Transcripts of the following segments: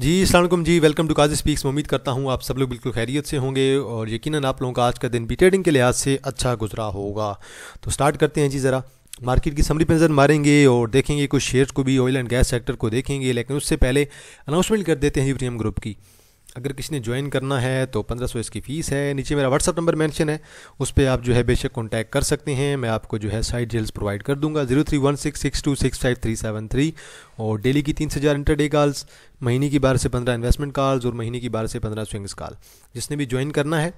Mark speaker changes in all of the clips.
Speaker 1: जी अस्सलाम वालेकुम जी, welcome to Qazi speaks. उम्मीद करता हूँ आप सब लोग बिल्कुल खैरियत से होंगे और यकीनन आप लोगों का आज का दिन भी ट्रेडिंग के लिहाज से अच्छा गुजरा होगा। तो स्टार्ट करते हैं जी। ज़रा मार्केट की समरी पे नज़र मारेंगे और देखेंगे कुछ शेयर्स को भी, ऑयल एंड गैस सेक्टर को देखेंगे, लेकिन उससे पहले अनाउंसमेंट कर देते हैं प्रीमियम ग्रुप की। अगर किसी ने ज्वाइन करना है तो 1500 इसकी फ़ीस है। नीचे मेरा व्हाट्सअप नंबर मेंशन है, उस पर आप जो है बेशक कॉन्टैक्ट कर सकते हैं। मैं आपको जो है साइड डिटेल्स प्रोवाइड कर दूंगा। 0316626553 और डेली की 3 से 4 इंटरडे कॉल्स, महीने की 12 से 15 इन्वेस्टमेंट कॉल्स और महीने की 12 से 15 स्विंग्स कॉल। जिसने भी ज्वाइन करना है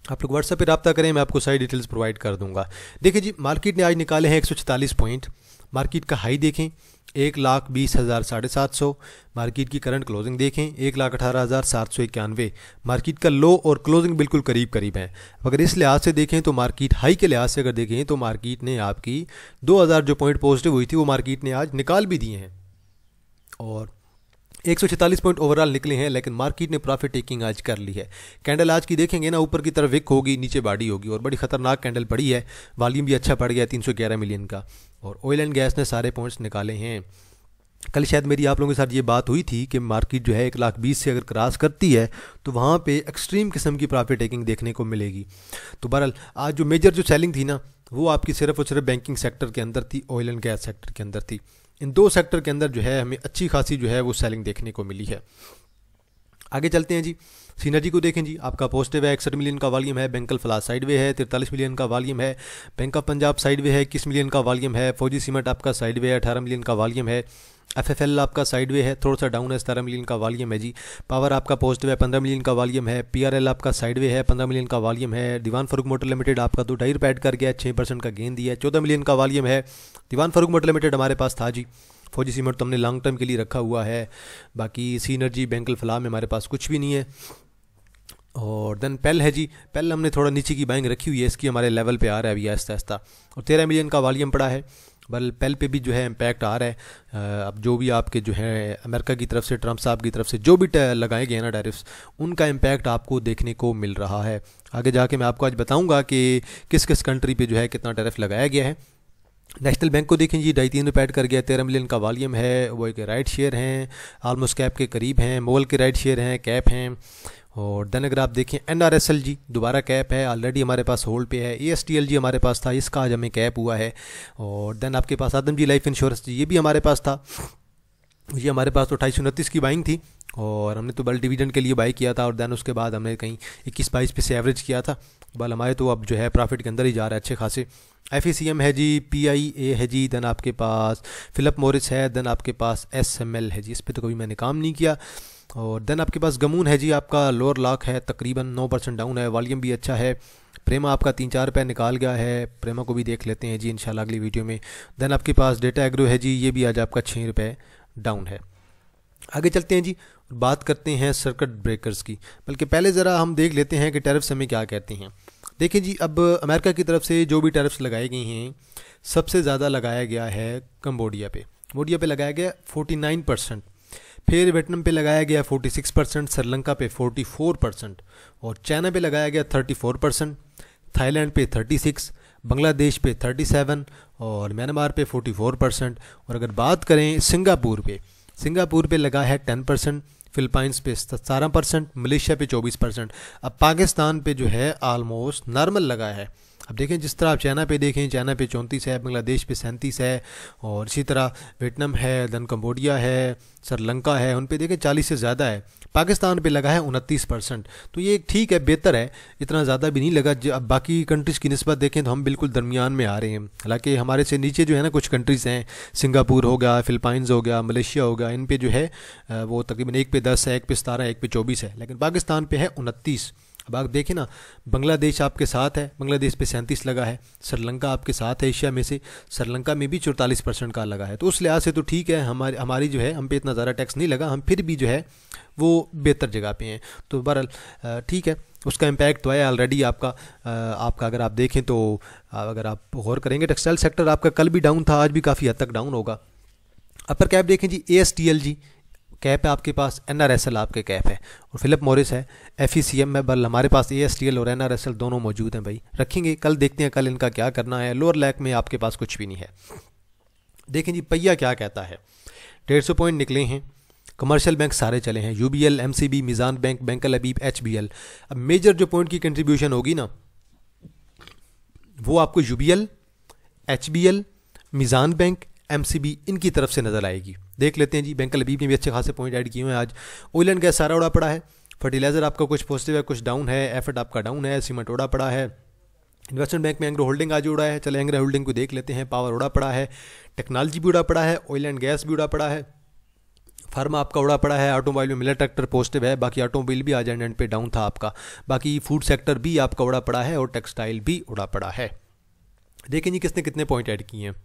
Speaker 1: आप लोग व्हाट्सएप पे रब्ता करें, मैं आपको सारी डिटेल्स प्रोवाइड कर दूंगा। देखिए जी, मार्केट ने आज निकाले हैं 144 पॉइंट। मार्केट का हाई देखें 1,20,750। मार्केट की करंट क्लोजिंग देखें 1,18,791। मार्केट का लो और क्लोजिंग बिल्कुल करीब करीब है। अगर इस लिहाज से देखें तो मार्केट हाई के लिहाज से अगर देखें तो मार्केट ने आपकी 2,000 जो पॉइंट पॉजिटिव हुई थी वो मार्केट ने आज निकाल भी दिए हैं और 146 पॉइंट ओवरऑल निकले हैं, लेकिन मार्केट ने प्रॉफिट टेकिंग आज कर ली है। कैंडल आज की देखेंगे ना, ऊपर की तरफ विक होगी, नीचे बाड़ी होगी और बड़ी खतरनाक कैंडल पड़ी है। वॉल्यूम भी अच्छा पड़ गया 311 मिलियन का और ऑयल एंड गैस ने सारे पॉइंट्स निकाले हैं। कल शायद मेरी आप लोगों के साथ ये बात हुई थी कि मार्केट जो है 1,20,000 से अगर क्रॉस करती है तो वहाँ पे एक्सट्रीम किस्म की प्रॉफिट टेकिंग देखने को मिलेगी। तो बहरहाल आज जो मेजर जो सेलिंग थी ना वो आपकी सिर्फ और सिर्फ बैंकिंग सेक्टर के अंदर थी, ऑयल एंड गैस सेक्टर के अंदर थी। इन दो सेक्टर के अंदर जो है हमें अच्छी खासी जो है वो सेलिंग देखने को मिली है। आगे चलते हैं जी। सिनर्जी को देखें जी, आपका पॉजिटिव है, 61 मिलियन का वॉल्यूम है। बैंकल फ्लास साइडवे है, 43 मिलियन का वॉल्यूम है। बैंक ऑफ पंजाब साइडवे है, 21 मिलियन का वॉल्यूम है। फौजी सीमेंट आपका साइडवे है, 18 मिलियन का वॉल्यूम है। एफएफएल आपका साइडवे है, थोड़ा सा डाउन है, 17 मिलियन का वॉल्यूम है जी। पावर आपका पॉजिटिव है, 15 मिलियन का वॉल्यूम है। पीआरएल आपका साइडवे है, 15 मिलियन का वॉल्यूम है। दीवान फारूक मोटर लिमिटेड आपका 2.5 रुपये ऐड कर गया, 6% का गेन दिया है, 14 मिलियन का वॉल्यूम है। दीवान फारूक मोटर लिमिटेड हमारे पास था जी। फौजी सीमेंट तो हमने लॉन्ग टर्म के लिए रखा हुआ है। बाकी सिनर्जी बैंकल फलाह में हमारे पास कुछ भी नहीं है। और देन पेल है जी, पेल हमने थोड़ा नीचे की बाइंग रखी हुई है, इसकी हमारे लेवल पे आ रहा है अभी आहिस्ता आहिस्ता और 13 मिलियन का वॉल्यूम पड़ा है। बल पेल पे भी जो है इम्पैक्ट आ रहा है। अब जो भी आपके जो है अमेरिका की तरफ से, ट्रंप साहब की तरफ से जो भी लगाए गए ना टैरिफ्स, उनका इम्पैक्ट आपको देखने को मिल रहा है। आगे जाके मैं आपको आज बताऊंगा कि किस किस कंट्री पे जो है कितना टैरिफ लगाया गया है। नेशनल बैंक को देखें जी, 2.5 रुपये ऐड कर गया, 13 मिलियन का वॉल्यूम है। वो एक राइट शेयर हैं, ऑलमोस्ट कैप के करीब हैं। मोल के राइट शेयर हैं, कैप हैं। और देन अगर आप देखें एनआरएसएल जी दोबारा कैप है, ऑलरेडी हमारे पास होल्ड पे है। एएसटीएल जी हमारे पास था, इसका आज हमें कैप हुआ है। और देन आपके पास आदम जी लाइफ इंश्योरेंस जी, ये भी हमारे पास था। ये हमारे पास तो 2829 की बाइंग थी और हमने तो बल डिवीजन के लिए बाई किया था और देन उसके बाद हमने कहीं 21-22 पे से एवरेज किया था। बल हमारे तो अब जो है प्रॉफिट के अंदर ही जा रहा है अच्छे खासे। एफईसीएम है जी, पीआईए है जी, देन आपके पास फिलिप मॉरिस है, देन आपके पास एसएमएल है जी, इस पर तो कभी मैंने काम नहीं किया। और देन आपके पास गमून है जी, आपका लोअर लॉक है, तकरीबन 9% डाउन है, वॉल्यूम भी अच्छा है। प्रेमा आपका 3-4 रुपये निकाल गया है, प्रेमा को भी देख लेते हैं जी इंशाल्लाह अगली वीडियो में। देन आपके पास डेटा एग्रो है जी, ये भी आज आपका 6 रुपये डाउन है। आगे चलते हैं जी, बात करते हैं सर्किट ब्रेकर्स की। बल्कि पहले ज़रा हम देख लेते हैं कि टैरिफ्स हमें क्या कहते हैं। देखिए जी, अब अमेरिका की तरफ से जो भी टैरिफ्स लगाए गए हैं सबसे ज़्यादा लगाया गया है कंबोडिया पे। कंबोडिया पे लगाया गया 49%, फिर वियतनाम पे लगाया गया 46%, श्रीलंका पे 44% और चाइना पे लगाया गया 34%, थाईलैंड पे 36%, बांग्लादेश पे 37% और म्यांमार पे 44%। और अगर बात करें सिंगापुर पे लगा है 10%, फिलिपाइंस पे 17%, मलेशिया पे 24%। अब पाकिस्तान पे जो है ऑलमोस्ट नॉर्मल लगा है। अब देखें जिस तरह आप चाइना पे देखें, चाइना पे 34 है, बांग्लादेश पे 37 है और इसी तरह वियतनाम है, देन कंबोडिया है, श्रीलंका है, उन पे देखें 40 से ज़्यादा है। पाकिस्तान पे लगा है 29%। तो ये ठीक है, बेहतर है, इतना ज़्यादा भी नहीं लगा। अब बाकी कंट्रीज़ की निस्बत देखें तो हम बिल्कुल दरमियान में आ रहे हैं। हालांकि हमारे से नीचे जो है ना कुछ कंट्रीज़ हैं, सिंगापुर हो गया, फिलिपाइंस हो गया, मलेशिया हो गया, इन पे जो है वो तकरीबन 1 पे 10 है, 1 पे 17 है, 1 पे 24 है, लेकिन पाकिस्तान पे है 29। अब आप देखें ना, बांग्लादेश आपके साथ है, बांग्लादेश पे 37 लगा है। श्रीलंका आपके साथ है एशिया में से, श्रीलंका में भी 44% का लगा है। तो उस लिहाज से तो ठीक है, हमारी जो है हम पे इतना ज़्यादा टैक्स नहीं लगा, हम फिर भी जो है वो बेहतर जगह पे हैं। तो बहरहाल ठीक है, उसका इम्पैक्ट तो है ऑलरेडी आपका अगर आप देखें तो अगर आप गौर करेंगे टेक्सटाइल सेक्टर आपका कल भी डाउन था, आज भी काफ़ी हद तक डाउन होगा। अपर कैप देखें जी, एएसटीएल जी कैप है आपके पास, एनआरएसएल आपके कैप है और फिलिप मॉरिस है, एफईसीएम है। बल हमारे पास एएसटीएल और एनआरएसएल दोनों मौजूद हैं भाई, रखेंगे, कल देखते हैं कल इनका क्या करना है। लोअर लैक में आपके पास कुछ भी नहीं है। देखें जी पहिया क्या कहता है, 150 पॉइंट निकले हैं, कमर्शियल बैंक सारे चले हैं, यूबीएल, एमसीबी, मिजान बैंक, बैंक अल हबीब, एचबीएल। अब मेजर जो पॉइंट की कंट्रीब्यूशन होगी ना वो आपको यूबीएल, एचबीएल, मिजान बैंक, एमसीबी इनकी तरफ से नजर आएगी। देख लेते हैं जी, बैंक अल हबीब ने भी अच्छे खासे पॉइंट ऐड किए हुए हैं आज। ऑयल एंड गैस सारा उड़ा पड़ा है, फर्टिलाइजर आपका कुछ पॉजिटिव है कुछ डाउन है, एफर्ट आपका डाउन है, सीमेंट उड़ा पड़ा है। इन्वेस्टमेंट बैंक में एंग्रो होल्डिंग आज उड़ा है, चले एंग्रो होल्डिंग को देख लेते हैं। पावर उड़ा पड़ा है, टेक्नोलॉजी भी उड़ा पड़ा है, ऑयल एंड गैस भी उड़ा पड़ा है, फार्मा आपका उड़ा पड़ा है, ऑटोमोबाइल में मिलर ट्रैक्टर पॉजिटिव है, बाकी ऑटोमोबाइल भी आज एंड पे डाउन था आपका, बाकी फूड सेक्टर भी आपका उड़ा पड़ा है और टेक्सटाइल भी उड़ा पड़ा है। देखें जी किसने कितने पॉइंट ऐड किए हैं।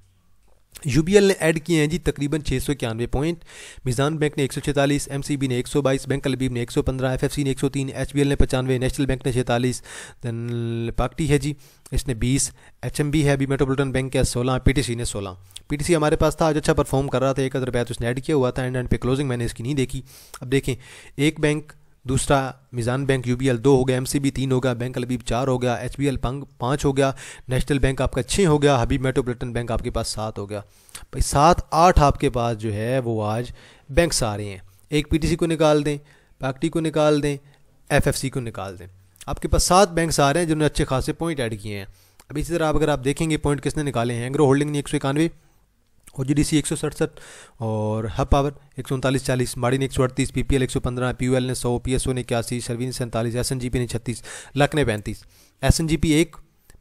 Speaker 1: यूबीएल ने ऐड किए हैं जी तकरीबन 691 पॉइंट, मिजान बैंक ने 146, एमसीबी ने 122, बैंक अल हबीब ने 115, एफएफसी ने 103, एचबीएल ने 95, नेशनल बैंक ने 46, देन पार्टी है जी इसने 20, एचएमबी है अभी मेट्रोपॉलिटन बैंक है 16, पीटीसी ने 16। पीटीसी हमारे पास था आज, अच्छा परफॉर्म कर रहा था, 1,000 रुपया तो उसने ऐड किया हुआ था, एंड पे क्लोजिंग मैंने इसकी नहीं देखी। अब देखें, एक बैंक, दूसरा मिजान बैंक यूबीएल 2 हो गया, एमसीबी 3 हो गया, बैंक अल हबीब 4 हो गया, एचबीएल 5 हो गया, नेशनल बैंक आपका 6 हो गया, हबीब मेट्रोपॉलिटन बैंक आपके पास 7 हो गया। भाई 7-8 आपके पास जो है वो आज बैंक्स आ रहे हैं। एक पीटीसी को निकाल दें, पार्टी को निकाल दें, एफएफसी को निकाल दें, आपके पास 7 बैंक्स आ रहे हैं जिन्होंने अच्छे खासे पॉइंट ऐड किए हैं। अब इसी तरह अगर आप देखेंगे पॉइंट किसने निकाले हैं, एंग्रो होल्डिंग ने 191, ओजीडीसी 167 और हब पावर 139-40, माड़ी ने 138, पीपीएल 115, पीयूएल ने 100, पीएसओ ने 81, शर्वी ने 47, एसएनजीपी ने 36, लक ने 35, एसएनजीपी 1,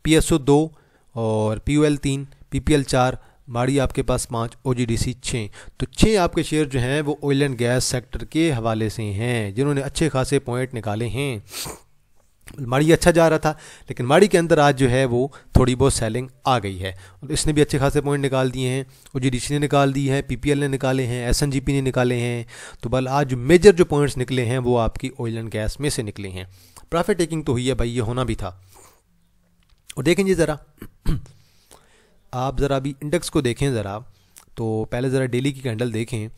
Speaker 1: पीएसओ 2 और पीयूएल 3, पीपीएल 4, माड़ी आपके पास 5, ओजीडीसी 6। तो 6 आपके शेयर जो हैं वो ऑयल एंड गैस सेक्टर के हवाले से हैं जिन्होंने अच्छे खासे पॉइंट निकाले हैं। माड़ी अच्छा जा रहा था लेकिन माड़ी के अंदर आज जो है वो थोड़ी बहुत सेलिंग आ गई है, इसने भी अच्छे खासे पॉइंट निकाल दिए हैं, ओजीडीसी ने निकाल दी है, पीपीएल ने निकाले हैं, एसएनजीपी ने निकाले हैं। तो बल आज मेजर जो पॉइंट्स निकले हैं वो आपकी ऑयल एंड गैस में से निकले हैं। प्रॉफिट टेकिंग तो हुई है भाई, ये होना भी था। और देखेंगे ज़रा आप ज़रा अभी इंडेक्स को देखें ज़रा, तो पहले ज़रा डेली की कैंडल देखें,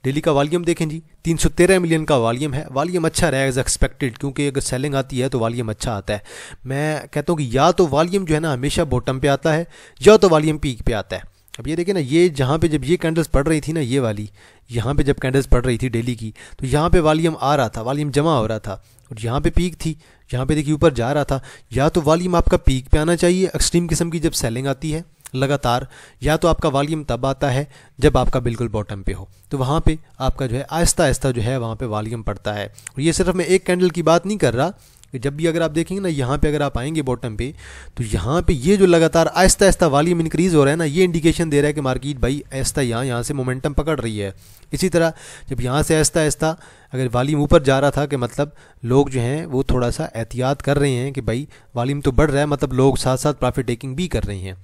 Speaker 1: डेली का वॉल्यूम देखें जी 313 मिलियन का वॉल्यूम है। वॉल्यूम अच्छा रहा एज एक्सपेक्टेड, क्योंकि अगर सेलिंग आती है तो वॉल्यूम अच्छा आता है। मैं कहता हूँ कि या तो वॉल्यूम जो है ना हमेशा बॉटम पे आता है या तो वॉल्यूम पीक पे आता है। अब ये देखिए ना, ये जहाँ पे जब ये कैंडल्स पड़ रही थी ना, ये वाली यहाँ पे जब कैंडल्स पड़ रही थी डेली की, तो यहाँ पे वॉल्यूम आ रहा था, वॉल्यूम जमा हो रहा था, और यहाँ पे पीक थी, यहाँ पे देखिए ऊपर जा रहा था। या तो वॉल्यूम आपका पीक पे आना चाहिए एक्सट्रीम किस्म की जब सेलिंग आती है लगातार, या तो आपका वॉल्यूम तब आता है जब आपका बिल्कुल बॉटम पे हो, तो वहाँ पे आपका जो है आहिस्ता आहिस्ता जो है वहाँ पे वॉल्यूम पड़ता है। और ये सिर्फ मैं एक कैंडल की बात नहीं कर रहा, कि जब भी अगर आप देखेंगे ना यहाँ पे अगर आप आएंगे बॉटम पे, तो यहाँ पे ये जो लगातार आहिस्ता आहिस्ता वॉल्यूम इंक्रीज हो रहा है ना, ये इंडिकेशन दे रहा है कि मार्केट भाई आहिस्ता यहाँ से मोमेंटम पकड़ रही है। इसी तरह जब यहाँ से आहिस्ता आहिस्ता अगर वॉल्यूम ऊपर जा रहा था कि मतलब लोग जो हैं वो थोड़ा सा एहतियात कर रहे हैं कि भाई वॉल्यूम तो बढ़ रहा है, मतलब लोग साथ साथ प्रॉफिट टेकिंग भी कर रहे हैं।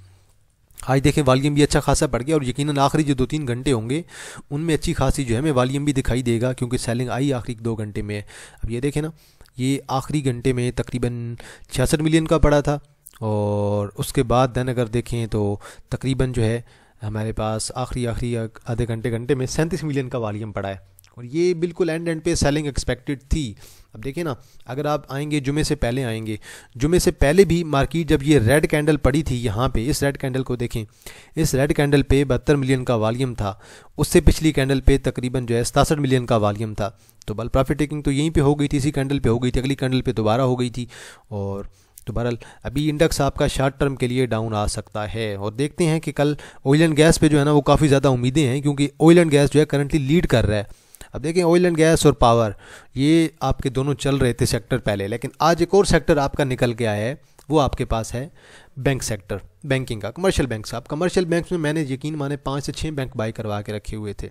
Speaker 1: आज देखें वॉल्यूम भी अच्छा खासा बढ़ गया, और यकीनन आखिरी जो 2-3 घंटे होंगे उनमें अच्छी खासी जो है हमें वॉल्यूम भी दिखाई देगा, क्योंकि सेलिंग आई आखिरी 2 घंटे में। अब ये देखें ना, ये आखिरी घंटे में तकरीबन 66 मिलियन का पड़ा था, और उसके बाद देन अगर देखें तो तकरीबन जो है हमारे पास आखिरी आधे घंटे में 37 मिलियन का वॉल्यूम पड़ा है, और ये बिल्कुल एंड पे सेलिंग एक्सपेक्टेड थी। अब देखिए ना, अगर आप आएंगे जुमे से पहले आएंगे, जुमे से पहले भी मार्केट जब ये रेड कैंडल पड़ी थी यहाँ पे, इस रेड कैंडल को देखें, इस रेड कैंडल पे 72 मिलियन का वॉल्यूम था, उससे पिछली कैंडल पे तकरीबन जो है 67 मिलियन का वॉल्यूम था। तो बल प्रॉफिट टेकिंग तो यहीं पे हो गई थी, इसी कैंडल पे हो गई थी, अगली कैंडल पे दोबारा हो गई थी। और तो बहरहाल अभी इंडेक्स आपका शॉर्ट टर्म के लिए डाउन आ सकता है, और देखते हैं कि कल ऑयल एंड गैस पे जो है ना वो काफ़ी ज़्यादा उम्मीदें हैं, क्योंकि ऑयल एंड गैस जो है करंटली लीड कर रहा है। अब देखें ऑयल एंड गैस और पावर ये आपके दोनों चल रहे थे सेक्टर पहले, लेकिन आज एक और सेक्टर आपका निकल के आया है, वो आपके पास है बैंक सेक्टर, बैंकिंग का, कमर्शियल बैंक साहब। कमर्शियल बैंक्स में मैंने यकीन माने 5 से 6 बैंक बाय करवा के रखे हुए थे।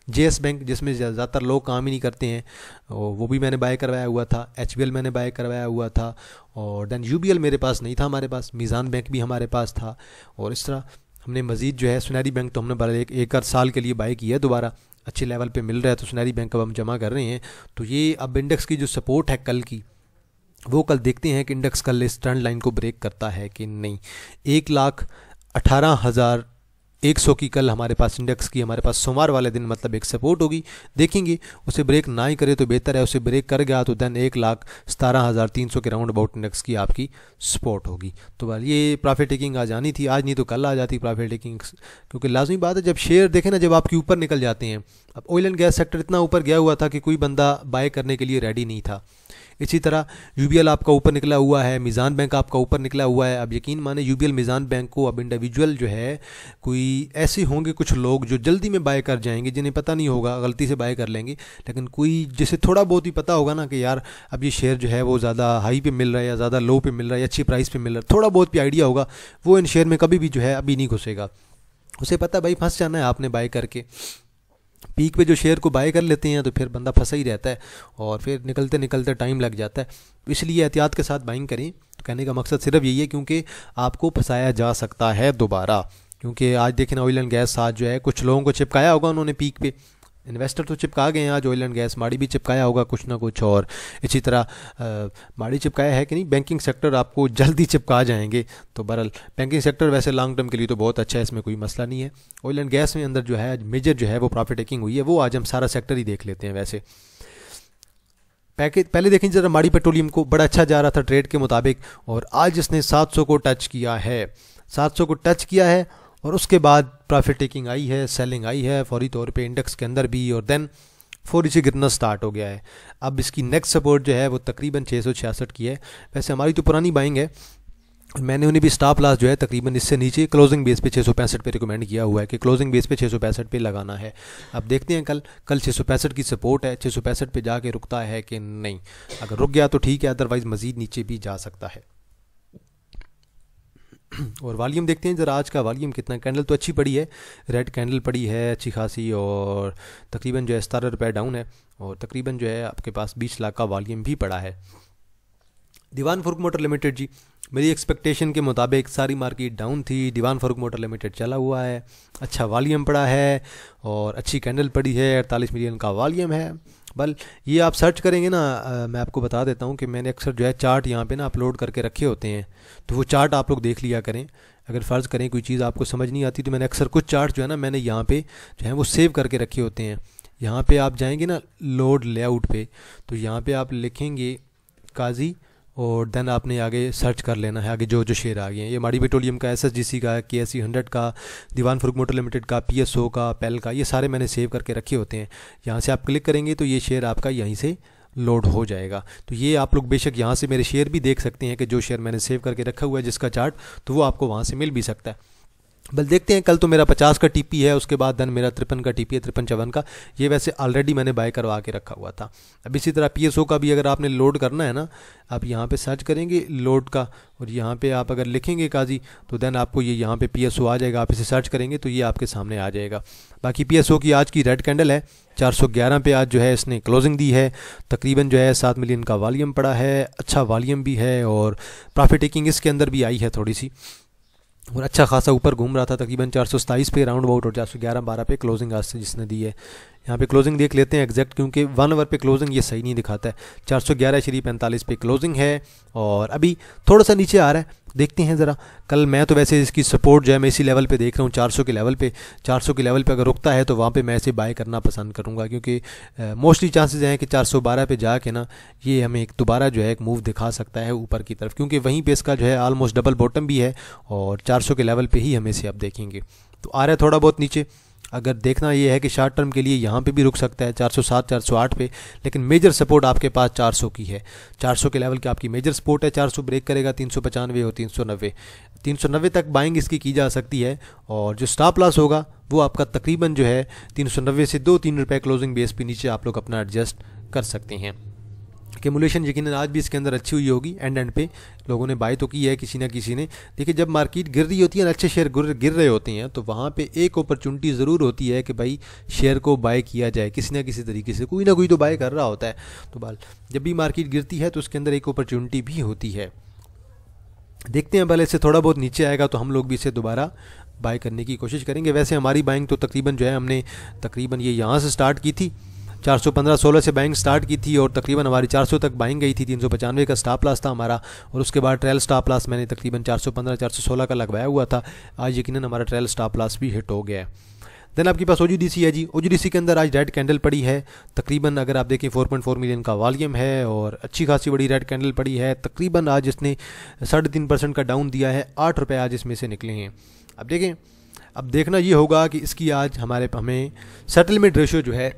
Speaker 1: जेएस बैंक जिसमें ज़्यादातर लोग काम ही नहीं करते हैं, वो भी मैंने बाय करवाया हुआ था, एचबीएल मैंने बाय करवाया हुआ था, और देन यूबीएल मेरे पास नहीं था हमारे पास, मिजान बैंक भी हमारे पास था, और इस तरह हमने मज़ीद जो है सुनहरी बैंक तो हमने बड़ा एक साल के लिए बाय किया है, दोबारा अच्छे लेवल पे मिल रहा है, तो सुनहरी बैंक अब हम जमा कर रहे हैं। तो ये अब इंडेक्स की जो सपोर्ट है कल की, वो कल देखते हैं कि इंडेक्स कल इस ट्रेंड लाइन को ब्रेक करता है कि नहीं। 1,18,000 100 की कल हमारे पास इंडेक्स की हमारे पास सोमवार वाले दिन मतलब एक सपोर्ट होगी, देखेंगे उसे ब्रेक ना ही करे तो बेहतर है, उसे ब्रेक कर गया तो देन 1,17,300 के राउंड अबाउट इंडेक्स की आपकी सपोर्ट होगी। तो बस ये प्रॉफिट टेकिंग आज आनी थी, आज नहीं तो कल आ जाती प्रॉफिट टेकिंग, क्योंकि लाजमी बात है जब शेयर देखें ना, जब आपके ऊपर निकल जाते हैं। अब ऑयल एंड गैस सेक्टर इतना ऊपर गया हुआ था कि कोई बंदा बाय करने के लिए रेडी नहीं था। इसी तरह यूबीएल आपका ऊपर निकला हुआ है, मीज़ान बैंक आपका ऊपर निकला हुआ है। अब यकीन माने यूबीएल मीज़ान बैंक को अब इंडिविजुअल जो है कोई ऐसे होंगे कुछ लोग जो जल्दी में बाय कर जाएंगे, जिन्हें पता नहीं होगा, गलती से बाय कर लेंगे। लेकिन कोई जिसे थोड़ा बहुत ही पता होगा ना कि यार अब ये शेयर जो है वो ज़्यादा हाई पे मिल रहा है या ज़्यादा लो पे मिल रहा है या अच्छी प्राइस पे मिल रहा है, थोड़ा बहुत भी आइडिया होगा, वो इन शेयर में कभी भी जो है अभी नहीं घुसेगा। उसे पता भाई फंस जाना है आपने बाय करके। पीक पे जो शेयर को बाय कर लेते हैं तो फिर बंदा फंसा ही रहता है और फिर निकलते निकलते टाइम लग जाता है। इसलिए एहतियात के साथ बाइंग करें। तो कहने का मकसद सिर्फ यही है क्योंकि आपको फंसाया जा सकता है दोबारा। क्योंकि आज देखें ना ऑयल एंड गैस आज जो है कुछ लोगों को चिपकाया होगा उन्होंने पीक पे, इन्वेस्टर तो चिपका गए हैं आज ऑयल एंड गैस, माड़ी भी चिपकाया होगा कुछ ना कुछ, और इसी तरह माड़ी चिपकाया है कि नहीं, बैंकिंग सेक्टर आपको जल्दी चिपका जाएंगे। तो बहरहाल बैंकिंग सेक्टर वैसे लॉन्ग टर्म के लिए तो बहुत अच्छा है, इसमें कोई मसला नहीं है। ऑयल एंड गैस में अंदर जो है मेजर जो है वो प्रॉफिट टेकिंग हुई है, वो आज हम सारा सेक्टर ही देख लेते हैं। वैसे पैकेज पहले देखें जरा, माड़ी पेट्रोलियम को बड़ा अच्छा जा रहा था ट्रेड के मुताबिक और आज इसने 700 को टच किया है, 700 को टच किया है और उसके बाद प्रॉफिट टेकिंग आई है, सेलिंग आई है फौरी तौर पे इंडेक्स के अंदर भी, और देन फौरी से गिरना स्टार्ट हो गया है। अब इसकी नेक्स्ट सपोर्ट जो है वो तकरीबन 666 की है। वैसे हमारी तो पुरानी बाइंग है, मैंने उन्हें भी स्टॉप लॉस जो है तकरीबन इससे नीचे क्लोजिंग बेस पे 665 पे रिकमेंड किया हुआ है कि क्लोजिंग बेस पे 665 पे लगाना है। अब देखते हैं कल 665 की सपोर्ट है, 665 पे जाके रुकता है कि नहीं। अगर रुक गया तो ठीक है, अदरवाइज़ मज़ीद नीचे भी जा सकता है। और वॉल्यूम देखते हैं ज़रा, आज का वॉल्यूम कितना, कैंडल तो अच्छी पड़ी है, रेड कैंडल पड़ी है अच्छी खासी और तकरीबन जो है 17 रुपये डाउन है और तकरीबन जो है आपके पास 20 लाख का वॉल्यूम भी पड़ा है। दीवान फरूख मोटर लिमिटेड जी, मेरी एक्सपेक्टेशन के मुताबिक सारी मार्केट डाउन थी, दीवान फरूख मोटर लिमिटेड चला हुआ है, अच्छा वॉल्यूम पड़ा है और अच्छी कैंडल पड़ी है, 48 मिलियन का वॉल्यूम है। बल ये आप सर्च करेंगे ना, मैं आपको बता देता हूँ कि मैंने अक्सर जो है चार्ट यहाँ पे ना अपलोड करके रखे होते हैं, तो वो चार्ट आप लोग देख लिया करें। अगर फ़र्ज़ करें कोई चीज़ आपको समझ नहीं आती तो मैंने अक्सर कुछ चार्ट जो है ना मैंने यहाँ पे जो है वो सेव करके रखे होते हैं। यहाँ पे आप जाएंगे ना लोड लेआउट पे, तो यहाँ पे आप लिखेंगे काजी और देन आपने आगे सर्च कर लेना है, आगे जो जो शेयर आ गए हैं। ये माड़ी पेट्रोलियम का, SSGC का, KSE 100 का, दीवान फरूख मोटर लिमिटेड का, PSO का, पेल का, ये सारे मैंने सेव करके रखे होते हैं। यहाँ से आप क्लिक करेंगे तो ये शेयर आपका यहीं से लोड हो जाएगा। तो ये आप लोग बेशक यहाँ से मेरे शेयर भी देख सकते हैं कि जो शेयर मैंने सेव करके रखा हुआ है जिसका चार्ट, तो वो आपको वहाँ से मिल भी सकता है। बल देखते हैं, कल तो मेरा 50 का TP है, उसके बाद देन मेरा 53 का TP है, 53-54 का, ये वैसे ऑलरेडी मैंने बाय करवा के रखा हुआ था। अब इसी तरह PSO का भी अगर आपने लोड करना है ना, आप यहाँ पे सर्च करेंगे लोड का और यहाँ पे आप अगर लिखेंगे काजी तो देन आपको ये यहाँ पे PSO आ जाएगा, आप इसे सर्च करेंगे तो ये आपके सामने आ जाएगा। बाकी PSO की आज की रेड कैंडल है, 411 पे आज जो है इसने क्लोजिंग दी है, तकरीबन जो है 7 मिलियन का वॉल्यूम पड़ा है, अच्छा वॉल्यूम भी है और प्रॉफिट टेकिंग इसके अंदर भी आई है थोड़ी सी और अच्छा खासा ऊपर घूम रहा था, तकरीबन 427 पे राउंड अबाउट और 411-12 पे क्लोजिंग आज से जिसने दी है। यहाँ पे क्लोजिंग देख लेते हैं एग्जैक्ट, क्योंकि 1 आवर पे क्लोजिंग ये सही नहीं दिखाता है। 411.45 पे क्लोजिंग है और अभी थोड़ा सा नीचे आ रहा है, देखते हैं ज़रा। कल मैं तो वैसे इसकी सपोर्ट जो है मैं इसी लेवल पे देख रहा हूँ, 400 के लेवल पे। 400 के लेवल पे अगर रुकता है तो वहाँ पे मैं इसे बाय करना पसंद करूँगा, क्योंकि मोस्टली चांसेस हैं कि 412 पे जाके ना ये हमें एक दोबारा जो है एक मूव दिखा सकता है ऊपर की तरफ, क्योंकि वहीं पे इसका जो है आलमोस्ट डबल बॉटम भी है और 400 के लेवल पे ही हम इसे अब देखेंगे। तो आ रहा है थोड़ा बहुत नीचे, अगर देखना ये है कि शॉर्ट टर्म के लिए यहाँ पे भी रुक सकता है 407 408 पे, लेकिन मेजर सपोर्ट आपके पास 400 की है। 400 के लेवल की आपकी मेजर सपोर्ट है, 400 ब्रेक करेगा 395 और 390 तक बाइंग इसकी की जा सकती है। और जो स्टॉप लॉस होगा वो आपका तकरीबन जो है 390 से 2-3 रुपये क्लोजिंग बेस पे नीचे आप लोग अपना एडजस्ट कर सकते हैं। एक्यूमुलेशन यकीनन आज भी इसके अंदर अच्छी हुई होगी, एंड पे लोगों ने बाय तो की है किसी ना किसी ने। देखिए जब मार्केट गिर रही होती है ना, अच्छे शेयर गिर रहे होते हैं, तो वहाँ पे एक अपॉर्चुनिटी ज़रूर होती है कि भाई शेयर को बाय किया जाए किसी ना किसी तरीके से, कोई ना कोई तो बाय कर रहा होता है। तो बाल जब भी मार्केट गिरती है तो उसके अंदर एक अपॉर्चुनिटी भी होती है। देखते हैं, भले से थोड़ा बहुत नीचे आएगा तो हम लोग भी इसे दोबारा बाय करने की कोशिश करेंगे। वैसे हमारी बाइंग तो तकरीबन जो है हमने तकरीबन ये यहाँ से स्टार्ट की थी 415-16 से बाइंग स्टार्ट की थी और तकरीबन हमारी 400 तक बाइंग गई थी। 395 का स्टॉप लॉस था हमारा और उसके बाद ट्रेल स्टॉप लॉस मैंने तकरीबन 415-416 का लगवाया हुआ था। आज यकीनन हमारा ट्रेल स्टॉप लॉस भी हिट हो गया है। देन आपके पास OGDC है जी। OGDC के अंदर आज रेड कैंडल पड़ी है। तकरीबन अगर आप देखें 4.4 मिलियन का वॉल्यूम है और अच्छी खासी बड़ी रेड कैंडल पड़ी है। तकरीबन आज इसने 3.5% का डाउन दिया है। 8 रुपये आज इसमें से निकले हैं। अब देखें, अब देखना ये होगा कि इसकी आज हमें सेटलमेंट रेशियो जो है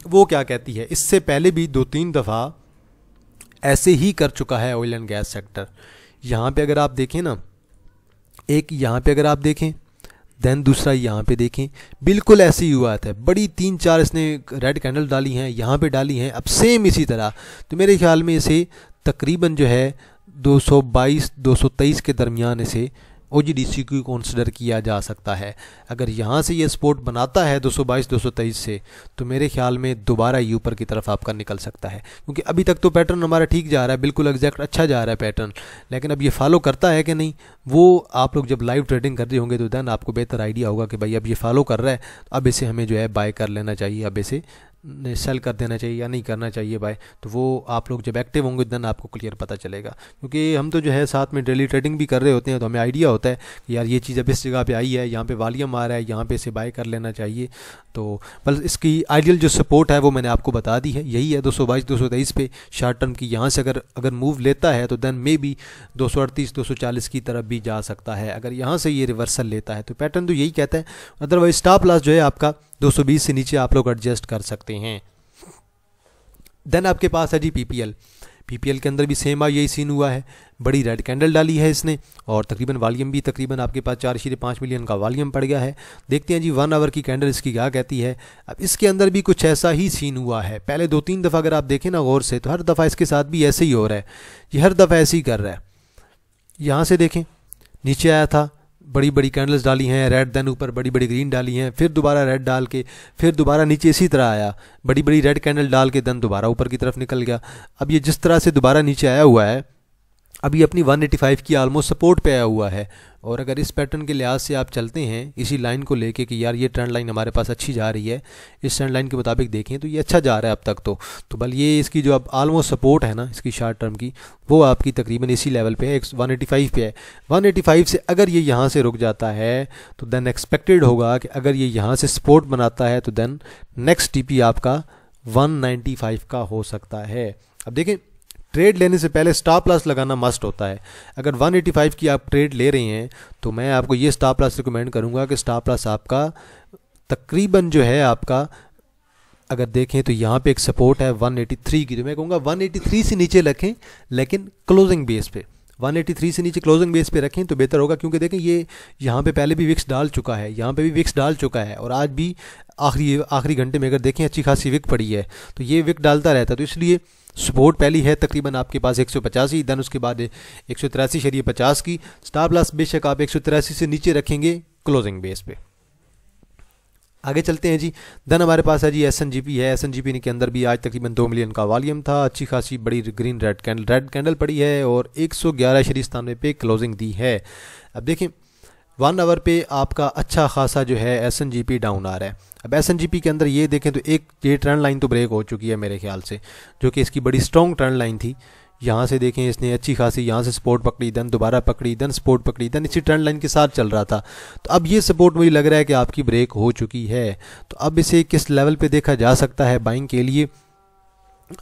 Speaker 1: वो क्या कहती है। इससे पहले भी 2-3 दफ़ा ऐसे ही कर चुका है ऑयल एंड गैस सेक्टर। यहाँ पे अगर आप देखें ना, एक यहाँ पे अगर आप देखें, देन दूसरा यहाँ पे देखें, बिल्कुल ऐसे ही हुआ था। बड़ी 3-4 इसने रेड कैंडल डाली हैं, यहाँ पे डाली हैं, अब सेम इसी तरह। तो मेरे ख्याल में इसे तकरीबन जो है 222-223 के दरमियान इसे OGDC को कंसिडर किया जा सकता है। अगर यहाँ से ये सपोर्ट बनाता है 222-223 से, तो मेरे ख्याल में दोबारा ये ऊपर की तरफ आपका निकल सकता है, क्योंकि अभी तक तो पैटर्न हमारा ठीक जा रहा है, बिल्कुल एग्जैक्ट अच्छा जा रहा है पैटर्न। लेकिन अब ये फॉलो करता है कि नहीं, वो आप लोग जब लाइव ट्रेडिंग कर रहे होंगे तो देन आपको बेहतर आइडिया होगा कि भाई अब ये फॉलो कर रहा है, अब इसे हमें जो है बाय कर लेना चाहिए, अब इसे सेल कर देना चाहिए या नहीं करना चाहिए बाय। तो वो आप लोग जब एक्टिव होंगे देन आपको क्लियर पता चलेगा, क्योंकि हम तो जो है साथ में डेली ट्रेडिंग भी कर रहे होते हैं, तो हमें आइडिया होता है कि यार ये चीज़ अब इस जगह पे आई है, यहाँ पे वॉल्यूम आ रहा है, यहाँ पे इसे बाय कर लेना चाहिए। तो बस इसकी आइडियल जो सपोर्ट है वो मैंने आपको बता दी है, यही है 222-223 पे शॉर्ट टर्म की। यहाँ से अगर मूव लेता है तो देन मे बी 238-240 की तरफ भी जा सकता है, अगर यहाँ से ये रिवर्सल लेता है तो पैटर्न तो यही कहता है। अदरवाइज स्टॉप लॉस जो है आपका 220 से नीचे आप लोग एडजस्ट कर सकते हैं। देन आपके पास है जी PPL के अंदर भी सेम यही सीन हुआ है। बड़ी रेड कैंडल डाली है इसने और तकरीबन वॉल्यूम भी तकरीबन आपके पास 4.5 मिलियन का वॉल्यूम पड़ गया है। देखते हैं जी 1 आवर की कैंडल इसकी क्या कहती है। अब इसके अंदर भी कुछ ऐसा ही सीन हुआ है। पहले 2-3 दफ़ा अगर आप देखें ना गौर से, तो हर दफ़ा इसके साथ भी ऐसे ही हो रहा है, ये हर दफ़ा ऐसे ही कर रहा है। यहाँ से देखें, नीचे आया था, बड़ी बड़ी कैंडल्स डाली हैं रेड, देन ऊपर बड़ी बड़ी ग्रीन डाली हैं, फिर दोबारा रेड डाल के फिर दोबारा नीचे इसी तरह आया, बड़ी बड़ी रेड कैंडल डाल के देन दोबारा ऊपर की तरफ निकल गया। अब ये जिस तरह से दोबारा नीचे आया हुआ है, अब ये अपनी 185 की आलमोस्ट सपोर्ट पे आया हुआ है। और अगर इस पैटर्न के लिहाज से आप चलते हैं इसी लाइन को लेके कि यार ये ट्रेंड लाइन हमारे पास अच्छी जा रही है, इस ट्रेंड लाइन के मुताबिक देखें तो ये अच्छा जा रहा है अब तक तो बल ये इसकी जो अब आलमोस्ट सपोर्ट है ना इसकी शॉर्ट टर्म की, वो आपकी तकरीबन इसी लेवल पे है, 185 पे है। 185 से अगर ये यहाँ से रुक जाता है तो देन एक्सपेक्टेड होगा कि अगर ये यहाँ से सपोर्ट बनाता है तो देन नेक्स्ट TP आपका 195 का हो सकता है। अब देखें, ट्रेड लेने से पहले स्टॉप लॉस लगाना मस्ट होता है। अगर 185 की आप ट्रेड ले रहे हैं तो मैं आपको ये स्टॉप लॉस रिकमेंड करूंगा कि स्टॉप लॉस आपका तकरीबन जो है आपका, अगर देखें तो यहाँ पे एक सपोर्ट है 183 की, तो मैं कहूँगा 183 से नीचे रखें, लेकिन क्लोजिंग बेस पे 183 से नीचे क्लोजिंग बेस पे रखें तो बेहतर होगा। क्योंकि देखें ये यहाँ पे पहले भी विक्स डाल चुका है, यहाँ पे भी विक्स डाल चुका है, और आज भी आखिरी घंटे में अगर देखें अच्छी खासी विक पड़ी है, तो ये विक डालता रहता है। तो इसलिए सपोर्ट पहली है तकरीबन आपके पास 185, देन उसके बाद 183.50 की। स्टॉप लॉस बेशक आप 183 से नीचे रखेंगे क्लोजिंग बेस पे। आगे चलते हैं जी। देन हमारे पास है जी SNGP है। SNGP के अंदर भी आज तकरीबन 2 मिलियन का वॉल्यूम था, अच्छी खासी बड़ी ग्रीन रेड कैंडल पड़ी है और 111.97 पे क्लोजिंग दी है। अब देखें 1 आवर पे आपका अच्छा खासा जो है SNGP डाउन आ रहा है। अब SNGP के अंदर ये देखें तो एक ये ट्रेंड लाइन तो ब्रेक हो चुकी है मेरे ख्याल से, जो कि इसकी बड़ी स्ट्रॉन्ग ट्रेंड लाइन थी। यहाँ से देखें इसने अच्छी खासी यहाँ से सपोर्ट पकड़ी, देन दोबारा पकड़ी, देन सपोर्ट पकड़ी, देन इसी ट्रेंड लाइन के साथ चल रहा था। तो अब ये सपोर्ट मुझे लग रहा है कि आपकी ब्रेक हो चुकी है। तो अब इसे किस लेवल पे देखा जा सकता है बाइंग के लिए।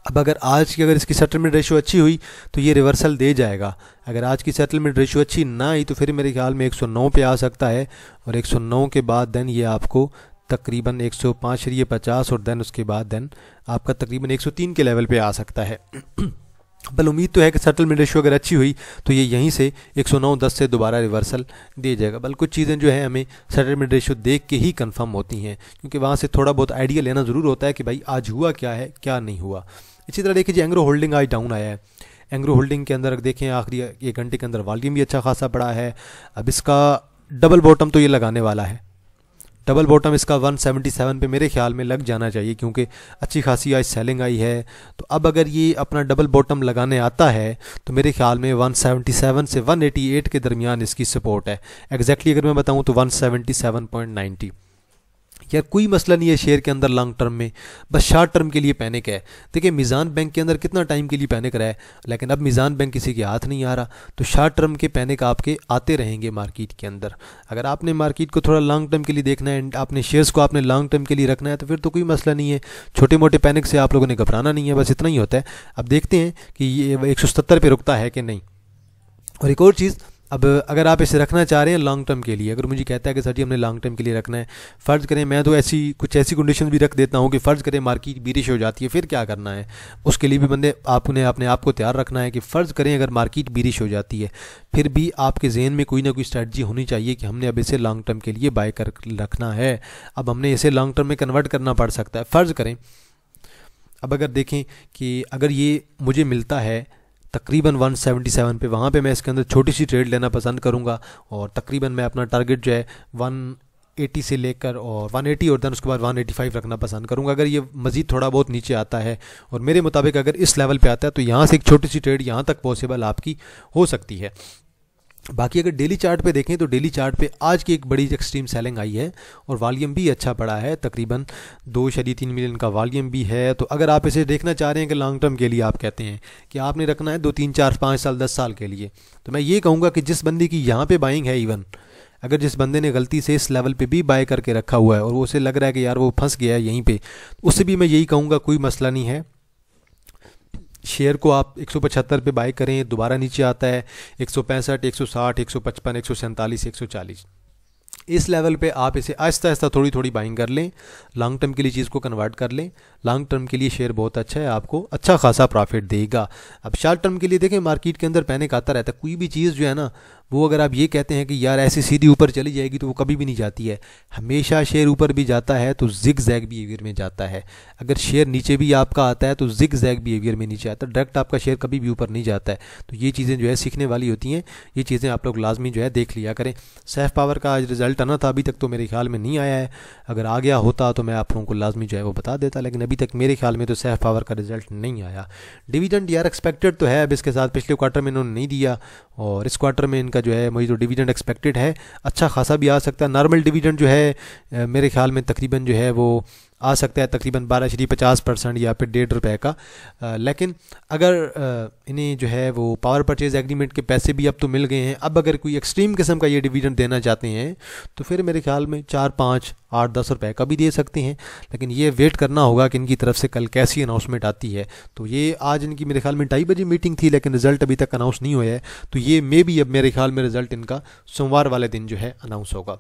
Speaker 1: अब अगर आज की इसकी सेटलमेंट रेशियो अच्छी हुई तो ये रिवर्सल दे जाएगा। अगर आज की सेटलमेंट रेशियो अच्छी ना आई तो फिर मेरे ख्याल में 109 पे आ सकता है, और 109 के बाद देन ये आपको तकरीबन 105.50 और देन उसके बाद देन आपका तकरीबन 103 के लेवल पे आ सकता है। बल उम्मीद तो है कि सेटलमेंट रेशियो अगर अच्छी हुई तो ये यहीं से 109.10 से दोबारा रिवर्सल दे जाएगा। बल कुछ चीज़ें जो है हमें सेटलमेंट रेशियो देख के ही कंफर्म होती हैं, क्योंकि वहाँ से थोड़ा बहुत आइडिया लेना ज़रूर होता है कि भाई आज हुआ क्या है क्या नहीं हुआ। इसी तरह देखिए एंग्रो होल्डिंग आज डाउन आया है। एंग्रो होल्डिंग के अंदर देखें आखिरी 1 घंटे के अंदर वॉल्यूम भी अच्छा खासा पड़ा है। अब इसका डबल बॉटम तो ये लगाने वाला है, डबल बॉटम इसका 177 पे मेरे ख्याल में लग जाना चाहिए, क्योंकि अच्छी खासी आज सेलिंग आई है। तो अब अगर ये अपना डबल बॉटम लगाने आता है तो मेरे ख्याल में 177 से 188 के दरमियान इसकी सपोर्ट है। एग्जैक्टली अगर मैं बताऊं तो 177.90। यार कोई मसला नहीं है शेयर के अंदर लॉन्ग टर्म में, बस शॉर्ट टर्म के लिए पैनिक है। देखिए मीज़ान बैंक के अंदर कितना टाइम के लिए पैनिक रहा है, लेकिन अब मीज़ान बैंक किसी के हाथ नहीं आ रहा, तो शॉर्ट टर्म के पैनिक आपके आते रहेंगे मार्केट के अंदर। अगर आपने मार्केट को थोड़ा लॉन्ग टर्म के लिए देखना है एंड आपने शेयर्स को आपने लॉन्ग टर्म के लिए रखना है तो फिर तो कोई मसला नहीं है, छोटे मोटे पैनिक से आप लोगों ने घबराना नहीं है, बस इतना ही होता है। अब देखते हैं कि ये 177 पे रुकता है कि नहीं। और एक और चीज़, अब अगर आप इसे रखना चाह रहे हैं लॉन्ग टर्म के लिए, अगर मुझे कहता है कि सर जी हमने लॉन्ग टर्म के लिए रखना है, फ़र्ज़ करें मैं तो कुछ ऐसी कंडीशन भी रख देता हूँ कि फ़र्ज़ करें मार्केट बीरिश हो जाती है, फिर क्या करना है। उसके लिए भी बंदे आपने अपने आप को तैयार रखना है कि फ़र्ज़ करें अगर मार्केट बीरिश हो जाती है, फिर भी आपके जहन में कोई ना कोई स्ट्रैटेजी होनी चाहिए कि हमने अब इसे लॉन्ग टर्म के लिए बाय कर रखना है, अब हमने इसे लॉन्ग टर्म में कन्वर्ट करना पड़ सकता है। फ़र्ज़ करें अब अगर देखें कि अगर ये मुझे मिलता है तकरीबन 177 पे, वहाँ पे मैं इसके अंदर छोटी सी ट्रेड लेना पसंद करूँगा और तकरीबन मैं अपना टारगेट जो है 180 से लेकर और 180 और देन उसके बाद 185 रखना पसंद करूँगा। अगर ये मज़ीद थोड़ा बहुत नीचे आता है और मेरे मुताबिक अगर इस लेवल पे आता है तो यहाँ से एक छोटी सी ट्रेड यहाँ तक पॉसिबल आपकी हो सकती है। बाकी अगर डेली चार्ट पे देखें तो डेली चार्ट पे आज की एक बड़ी एक्सट्रीम सेलिंग आई है और वॉल्यूम भी अच्छा पड़ा है, तकरीबन 2.3 मिलियन का वॉल्यूम भी है। तो अगर आप इसे देखना चाह रहे हैं कि लॉन्ग टर्म के लिए आप कहते हैं कि आपने रखना है 2, 3, 4, 5 साल 10 साल के लिए, तो मैं ये कहूँगा कि जिस बंदे की यहाँ पे बाइंग है, इवन अगर जिस बंदे ने गलती से इस लेवल पे भी बाय करके रखा हुआ है और वो उसे लग रहा है कि यार वो फंस गया है यहीं पे, उससे भी मैं यही कहूँगा कोई मसला नहीं है, शेयर को आप 175 पे बाय करें, दोबारा नीचे आता है 165, 160, 155, 147, 140, इस लेवल पे आप इसे आहिस्ता आहिस्ता थोड़ी थोड़ी बाइंग कर लें, लॉन्ग टर्म के लिए चीज़ को कन्वर्ट कर लें। लॉन्ग टर्म के लिए शेयर बहुत अच्छा है, आपको अच्छा खासा प्रॉफिट देगा। अब शॉर्ट टर्म के लिए देखें मार्केट के अंदर पैनिक आता रहता है, कोई भी चीज़ जो है ना वो अगर आप ये कहते हैं कि यार ऐसी सीधी ऊपर चली जाएगी तो वो कभी भी नहीं जाती है, हमेशा शेयर ऊपर भी जाता है तो जिग जैग बिहेवियर में जाता है। अगर शेयर नीचे भी आपका आता है तो जिग जैग बिहेवियर में नीचे आता है, डायरेक्ट आपका शेयर कभी भी ऊपर नहीं जाता है। तो ये चीज़ें जो है सीखने वाली होती हैं, ये चीज़ें आप लोग लाजमी जो है देख लिया करें। सैफ पावर का आज रिजल्ट आना था, अभी तक तो मेरे ख्याल में नहीं आया है, अगर आ गया होता तो मैं आप लोगों को लाजमी जो है वो बता देता, लेकिन अभी तक मेरे ख्याल में तो सैफ पावर का रिजल्ट नहीं आया। डिविडेंड यार एक्सपेक्टेड तो है, अब इसके साथ पिछले क्वार्टर में इन्होंने नहीं दिया और इस क्वार्टर में इनका जो है मुझे तो डिविडेंड एक्सपेक्टेड है अच्छा खासा भी आ सकता है। नॉर्मल डिविडेंड जो है मेरे ख्याल में तकरीबन जो है वो आ सकता है तकरीबन 12.50% या फिर ₹1.5 का, लेकिन अगर इन्हें जो है वो पावर परचेज एग्रीमेंट के पैसे भी अब तो मिल गए हैं, अब अगर कोई एक्सट्रीम किस्म का ये डिविडेंड देना चाहते हैं तो फिर मेरे ख्याल में 4, 5, 8, ₹10 का भी दे सकते हैं, लेकिन ये वेट करना होगा कि इनकी तरफ से कल कैसी अनाउंसमेंट आती है। तो ये आज इनकी मेरे ख्याल में 2:30 बजे मीटिंग थी, लेकिन रिजल्ट अभी तक अनाउंस नहीं हुआ है, तो ये मे भी अब मेरे ख्याल में रिजल्ट इनका सोमवार वाले दिन जो है अनाउंस होगा।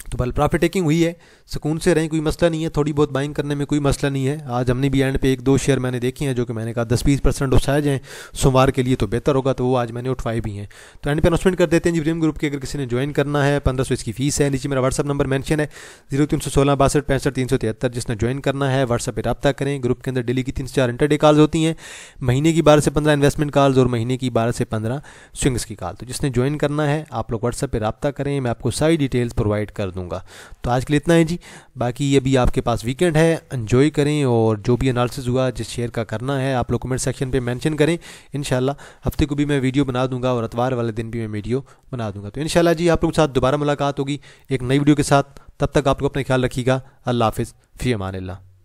Speaker 1: तो बल प्रॉफिट टेकिंग हुई है, सुकून से रहें, कोई मसला नहीं है, थोड़ी बहुत बाइंग करने में कोई मसला नहीं है। आज हमने भी एंड पे 1-2 शेयर मैंने देखे हैं जो कि मैंने कहा 10-20% उठाए जाएँ सोमवार के लिए तो बेहतर होगा, तो वो आज मैंने उठवाए भी हैं। तो एंड पे अनाउंसमेंट कर देते हैं जी प्रीमियम ग्रुप की, अगर किसी ने ज्वाइन करना है 1500 इसकी फीस है, नीचे मेरा व्हाट्सअप नंबर मेंशन है 0316 62 65 373, जिसने ज्वाइन करना है व्हाट्सअप पर रब्ता करें। ग्रुप के अंदर डेली की 3 से 4 इंटरडे कॉल्स होती हैं, महीने की 12 से 15 इन्वेस्टमेंट कॉल्स और महीने की 12 से 15 स्विंग्स की कॉल। तो जिसने ज्वाइन करना है आप लोग व्हाट्सअप पर रब्ता करें, मैं आपको सारी डिटेल्स प्रोवाइड कर दूँगा। तो आज के लिए इतना है जी, बाकी अभी आपके पास वीकेंड है, एंजॉय करें और जो भी एनालिसिस हुआ जिस शेयर का करना है आप लोग कमेंट सेक्शन पे मेंशन करें। इंशाल्लाह हफ्ते को भी मैं वीडियो बना दूंगा और इतवार वाले दिन भी मैं वीडियो बना दूंगा। तो इंशाल्लाह जी आप लोगों के साथ दोबारा मुलाकात होगी एक नई वीडियो के साथ, तब तक आप लोग अपना ख्याल रखिएगा। अल्लाह हाफिज़, फ़ी अमान अल्लाह।